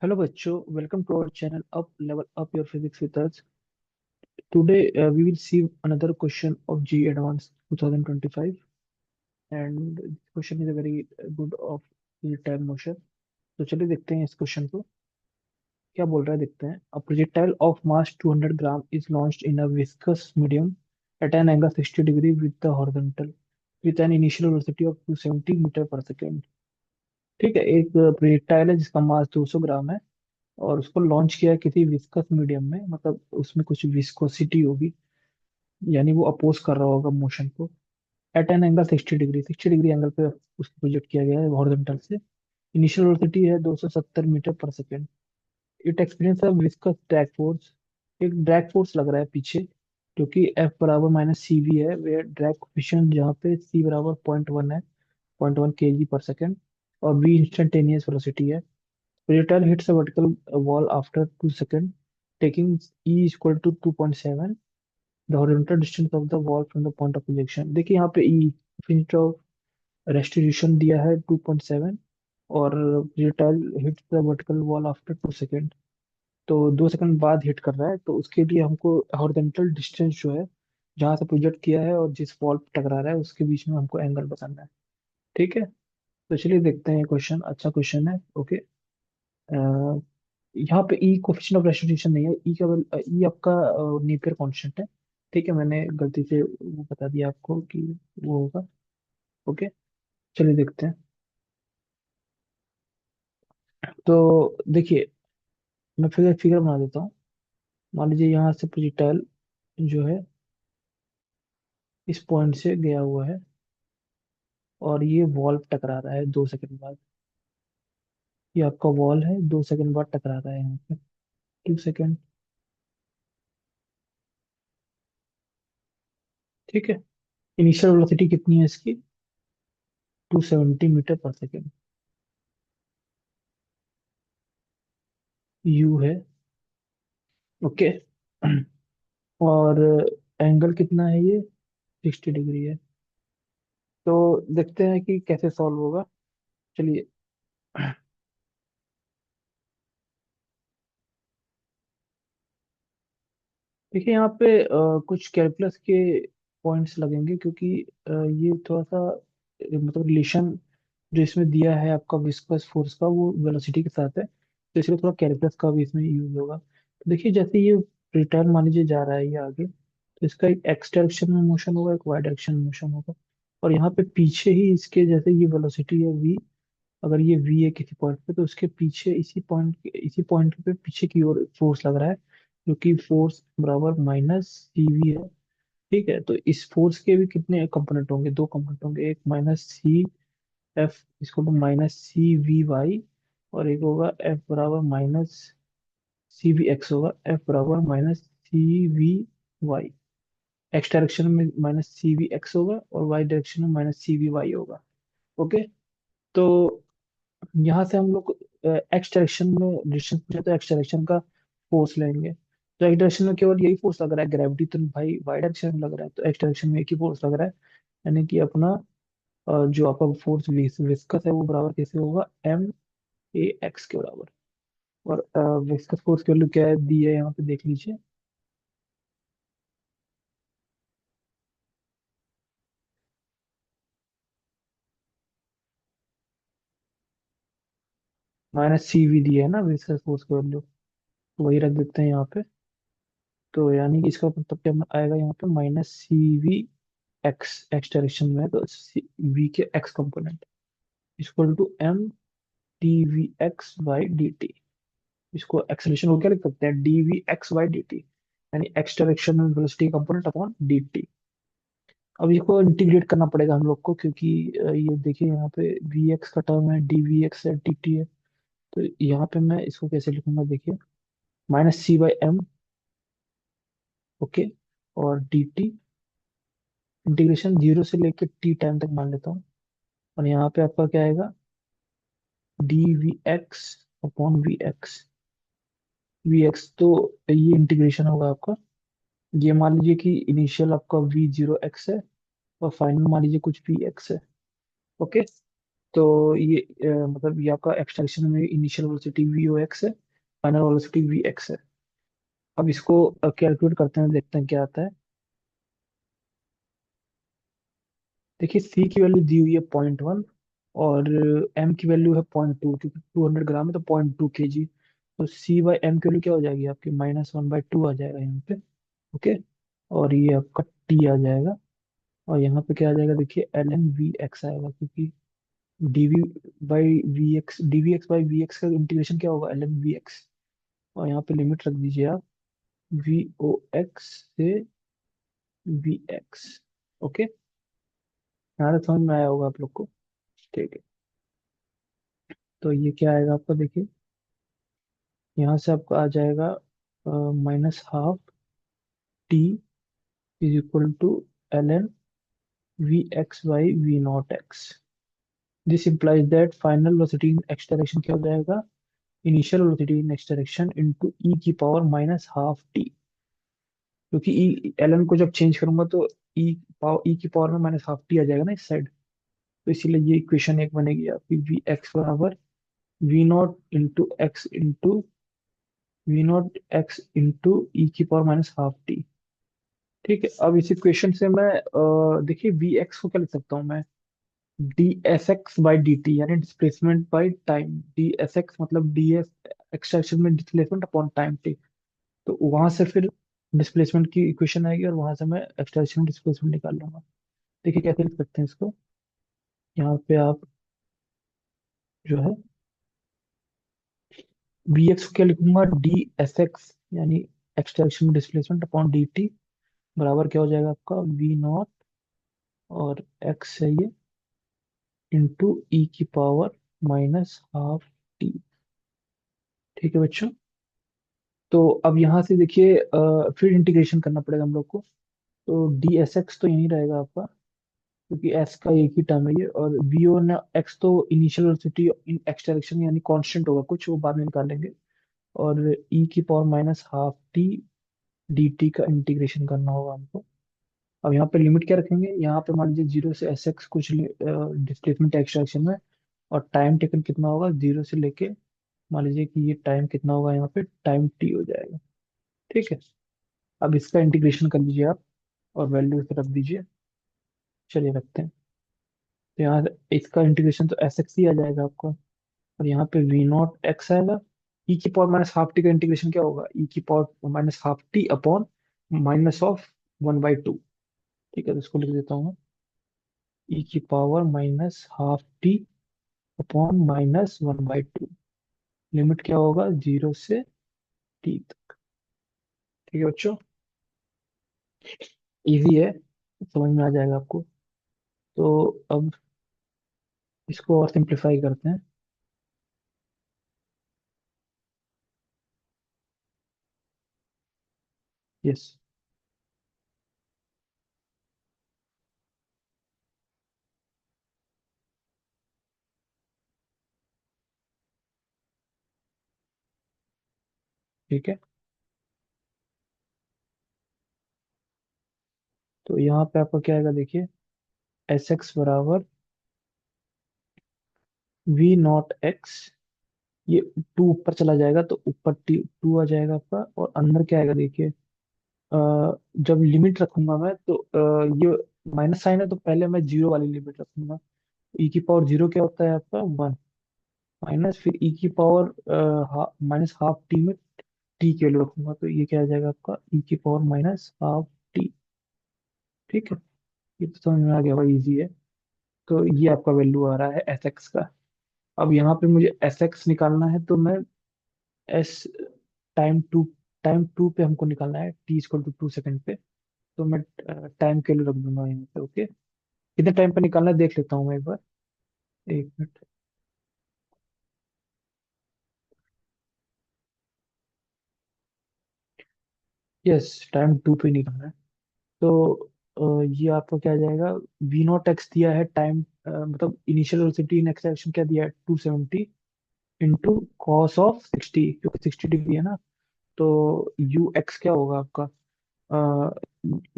Hello बच्चों, welcome to our channel Up Level Up Your Physics with us. Today we will see another question of G Advanced 2025, and this question is a very good of projectile motion. तो चलिए देखते हैं इस question को क्या बोल रहा है, देखते हैं. A projectile of mass 200 gram is launched in a viscous medium at an angle 60 degree with the horizontal with an initial velocity of 270 metre पर सेकेंड. ठीक है, एक प्रोजेक्टाइल है जिसका मास 200 ग्राम है और उसको लॉन्च किया है किसी विस्कस मीडियम में, मतलब उसमें कुछ विस्कोसिटी होगी, यानी वो अपोज कर रहा होगा मोशन को. At an angle 60 degree angle पे उसको प्रोजेक्ट किया गया है हॉरिजॉन्टल से. इनिशियल वेलोसिटी है 270 मीटर पर second. It experience viscous drag force. एक ड्रैग फोर्स लग रहा है पीछे, क्योंकि एफ बराबर माइनस सी वी है, वे ड्रैग कोफिशिएंट जहाँ पे सी बराबर 0.1 है, 0.1 के जी पर सेकेंड, और वी इंस्टेंटेनियस वेलोसिटी है. Projectile hits a vertical wall after 2 seconds, taking E is equal to 2.7, the horizontal distance of the wall from the point of projection. देखिए यहाँ पे E infinite of restitution दिया है 2.7, और projectile hits the vertical wall after 2 seconds. तो 2 second बाद hit कर रहा है, तो उसके लिए हमको हॉरिजॉन्टल डिस्टेंस जो है, जहाँ से प्रोजेक्ट किया है और जिस वॉल पे टकरा रहा है, उसके बीच में हमको एंगल बताना है. ठीक है, तो चलिए देखते हैं. क्वेश्चन अच्छा क्वेश्चन है. ओके. यहाँ पे ई कोफिशिएंट ऑफ रेस्टिट्यूशन नहीं है. ई का ई आपका नेपियर कांस्टेंट है. ठीक है, मैंने गलती से वो बता दिया आपको कि वो होगा. ओके, चलिए देखते हैं. तो देखिए, मैं फिगर फिगर बना देता हूँ. मान लीजिए यहाँ से प्रोजेक्टाइल जो है इस पॉइंट से गया हुआ है, और ये वॉल टकरा रहा है 2 सेकंड बाद. ये आपका वॉल है, 2 सेकंड बाद टकरा रहा है यहाँ पे. 2 सेकंड. ठीक है. इनिशियल वेलोसिटी कितनी है इसकी? 270 मीटर पर सेकेंड. यू है. ओके. और एंगल कितना है ये? 60 डिग्री है. तो देखते हैं कि कैसे सॉल्व होगा. चलिए. देखिए यहाँ पे कुछ कैलकुलस के पॉइंट्स लगेंगे, क्योंकि ये थोड़ा सा मतलब रिलेशन जो इसमें दिया है आपका विस्कस फोर्स का, वो वेलोसिटी के साथ है, तो इसलिए थोड़ा कैलकुलस का भी इसमें यूज होगा. तो देखिए, जैसे ये रिटर्न मान लीजिए जा रहा है ये आगे, तो इसका एक एक्स डायरेक्शन में मोशन होगा, एक वाई डायरेक्शन में मोशन होगा. और यहाँ पे पीछे ही इसके, जैसे ये वेलोसिटी है वी, अगर ये वी है किसी पॉइंट पे, तो उसके पीछे इसी पॉइंट पे पीछे की ओर फोर्स लग रहा है, जो कि फोर्स बराबर माइनस सी वी है. ठीक है, तो इस फोर्स के भी कितने कंपोनेंट होंगे? दो कंपोनेंट होंगे. एक माइनस सी एफ, इसको तो माइनस सी वी वाई, और एक होगा एफ बराबर माइनस सी वी एक्स. होगा एफ बराबर minus C V Y. X direction में माइनस सी वी एक्स होगा, और वाई डायरेक्शन में माइनस सी वी वाई होगा. ओके. तो यहाँ से हम लोग एक्स डायरेक्शन में डिस्टेंस पूछे तो एक्स डायरेक्शन का फोर्स लेंगे. तो एक्स डायरेक्शन में केवल यही फोर्स लग रहा है, ग्रेविटी. तो भाई वाई डायरेक्शन में लग रहा है, तो एक्स डायरेक्शन में एक ही फोर्स लग रहा है. यानी कि अपना जो आपका फोर्स विस्कस है, वो बराबर कैसे होगा? एम ए एक्स के बराबर. और विस्कस फोर्स की वैल्यू क्या है, दी है यहाँ पे, देख लीजिए. माइनस सी वी दी है ना विस्कस फोर्स की वैल्यू, तो वही रख देते हैं यहाँ पे. तो यानी कि इसका मतलब क्या आएगा यहाँ पे? Minus C V X. X direction में है, तो वी के X component equal to M D V X by D T. इसको एक्सलेशन को क्या लिख सकते हैं? D V X by D T, यानी एक्स डायरेक्शन में velocity component upon D T. अब इसको इंटीग्रेट करना पड़ेगा हम लोग को, क्योंकि ये देखिए यहाँ पे वी एक्स का टर्म है, डी वी एक्स है, डी टी है. तो यहाँ पे मैं इसको कैसे लिखूंगा, देखिए. Minus C by M. Okay. और डी टी इंटीग्रेशन 0 से लेकर टी टाइम तक मान लेता हूँ. और यहाँ पे आपका क्या आएगा? D V X upon V X. V X तो ये इंटीग्रेशन होगा आपका. ये मान लीजिए कि इनिशियल आपका वी जीरो एक्स है, और फाइनल मान लीजिए कुछ वी एक्स है. ओके. तो ये मतलब ये आपका एक्सटेंशन में initial velocity V O X है, फाइनल वेलोसिटी वी एक्स है। अब इसको कैलकुलेट करते हैं, देखते हैं क्या आता है। देखिए सी की वैल्यू दी हुई है 0.1, और एम की वैल्यू है 0.2, क्योंकि 200 ग्राम है तो 0.2 kg। तो सी बाई एम की वैल्यू क्या हो जाएगी आपकी, -1/2 आ जाएगा यहाँ पे। ओके। और ये आपका टी आ जाएगा। और यहाँ पे क्या आ जाएगा, देखिए एल एन वी एक्स आएगा, क्योंकि D V by V X, D V X by V X का इंटीग्रेशन क्या होगा, एल एन वी एक्स। और यहाँ पे लिमिट रख दीजिए आप, वी ओ एक्स से वी एक्स। ओके, यहाँ तक समझ में आया होगा आप लोग को। ठीक है। तो ये क्या आएगा आपका, देखिए यहाँ से आपका आ जाएगा -12 T is equal to L N V X by V naught X. This implies that final velocity in X direction क्या हो जाएगा, initial velocity in X direction into E की पावर -12 टी। क्योंकि ई एल एन को जब change करूंगा तो ई की पावर में -12 टी आ जाएगा ना इस साइड। तो इसीलिए ये इक्वेशन एक बनेगी आपकी, वी एक्स बराबर V naught into V naught X into E की पावर -12 टी। ठीक है। अब इस इक्वेशन से मैं देखिए वी एक्स को क्या लिख सकता हूँ मैं, D S X by D T, यानी displacement by time. D S X मतलब डी एस एक्सट्रैक्शन में डिस्प्लेसमेंट अपॉन टाइम टी। तो वहां से फिर डिस्प्लेसमेंट की इक्वेशन आएगी, और वहां से मैं एक्सट्रैक्शन डिस्प्लेसमेंट निकाल लूंगा। देखिए कैसे लिख सकते हैं इसको, यहाँ पे आप जो है वी एक्स को क्या लिखूंगा, डी एस एक्स यानी extraction displacement upon D T, बराबर क्या हो जाएगा आपका, वी नॉट और एक्स है ये, इंटू ई की पावर -12 टी। ठीक है बच्चों। तो अब यहाँ से देखिए फिर इंटीग्रेशन करना पड़ेगा हम लोग को। तो डी एस एक्स तो यहीं रहेगा आपका, क्योंकि एस का एक ही टर्म है ये, और वी ओ ना एक्स तो initial velocity in X direction यानी कांस्टेंट होगा कुछ, वो बाद में निकालेंगे। और ई की पावर -12 टी डी टी का इंटीग्रेशन करना होगा हमको। अब यहाँ पे लिमिट क्या रखेंगे, यहाँ पे मान लीजिए 0 से एस एक्स कुछ डिस्प्लेसमेंट एक्स डायरेक्शन में, और टाइम टेकन कितना होगा 0 से लेके, मान लीजिए कि ये टाइम कितना होगा, यहाँ पे टाइम टी हो जाएगा। ठीक है। अब इसका इंटीग्रेशन कर लीजिए आप, और वैल्यू इसे रख दीजिए। चलिए रखते हैं। तो यहाँ इसका इंटीग्रेशन तो एस एक्स ही आ जाएगा आपका, और यहाँ पे वी नॉट एक्स आएगा। ई की पावर -12 टी का इंटीग्रेशन क्या होगा, ई की पावर -12 टी अपॉन -1/2। ठीक है, तो इसको लिख देता हूँ मैं, ई की पावर -12 टी अपॉन -1/2। लिमिट क्या होगा, 0 से टी तक। ठीक है बच्चों, इजी है, समझ में आ जाएगा आपको। तो अब इसको और सिंप्लीफाई करते हैं। यस। ठीक है। तो यहाँ पे आपका क्या आएगा, देखिए एस एक्स बराबर वी नॉट एक्स, ये टू ऊपर चला जाएगा तो ऊपर टी टू आ जाएगा आपका, और अंदर क्या आएगा देखिए, जब लिमिट रखूंगा मैं तो ये माइनस साइन है, तो पहले मैं जीरो वाली लिमिट रखूंगा। ई की पावर जीरो क्या होता है आपका, 1, माइनस फिर ई की पावर -12 टी में टी के वैल्यू रखूंगा, तो ये क्या आ जाएगा आपका, ई की पावर -12 टी। ठीक है। ये तो समझ में आ गया, भाई इजी है। तो ये आपका वैल्यू आ रहा है एस एक्स का। अब यहाँ पे मुझे एस एक्स निकालना है, तो मैं as time two time two पे हमको निकालना है, टी इक्वल टू 2 सेकंड पे। तो मैं टाइम के लिए रख दूंगा यहाँ पे। ओके, कितने टाइम पे निकालना है देख लेता हूँ मैं एक बार, 1 मिनट। यस, टाइम टू पे निकालना है। तो ये आपका क्या आ जाएगा, वी नॉट एक्स दिया है टाइम, मतलब initial velocity in X direction क्या दिया है, 270 इंटू कॉस ऑफ 60, क्योंकि 60 डिग्री है ना। तो यू एक्स क्या होगा आपका,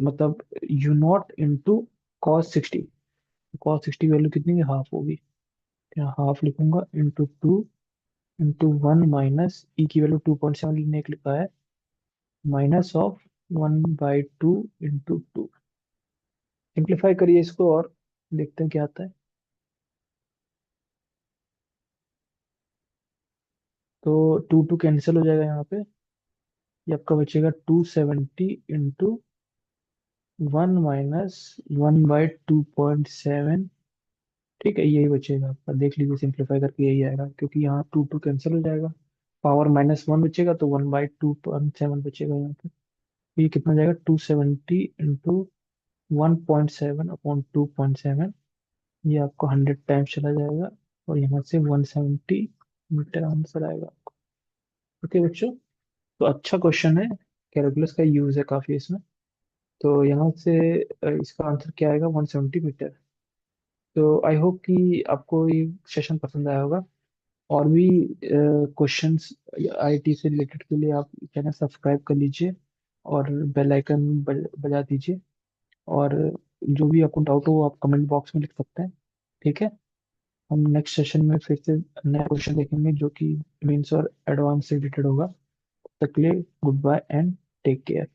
मतलब u naught into cos 60। Cos 60 की वैल्यू कितनी, हाफ होगी। यहाँ हाफ लिखूंगा into two into one minus e की वैल्यू 2.7 लिखने के लिखा है, minus of 1/2 into two. Simplify करिए इसको और देखते हैं क्या आता है। तो टू टू कैंसिल हो जाएगा यहाँ पे, ये आपका बचेगा 270 इंटू वन माइनस 1/2.7। ठीक है, यही बचेगा आपका, देख लीजिए सिंप्लीफाई करके यही आएगा, क्योंकि यहाँ टू टू कैंसिल हो जाएगा, पावर -1 बचेगा तो 1/2.7 बचेगा यहाँ पे। ये कितना जाएगा, 270 इंटू 1.7 अपॉन 2.7, ये आपको 100 टाइम्स चला जाएगा, और यहाँ से 170 मीटर आंसर आएगा। ओके बच्चों, तो अच्छा क्वेश्चन है, कैलकुलस का यूज है काफी इसमें। तो यहाँ से इसका आंसर क्या आएगा, 170 मीटर। तो आई होप कि आपको ये सेशन पसंद आया होगा। और भी क्वेश्चंस आईटी से रिलेटेड के लिए आप चैनल सब्सक्राइब कर लीजिए और बेल आइकन बजा दीजिए। और जो भी आपको डाउट हो वो आप कमेंट बॉक्स में लिख सकते हैं। ठीक है, हम नेक्स्ट सेशन में फिर से नया क्वेश्चन देखेंगे जो कि मेंस और एडवांस से रिलेटेड होगा। तब तक के लिए goodbye and take care.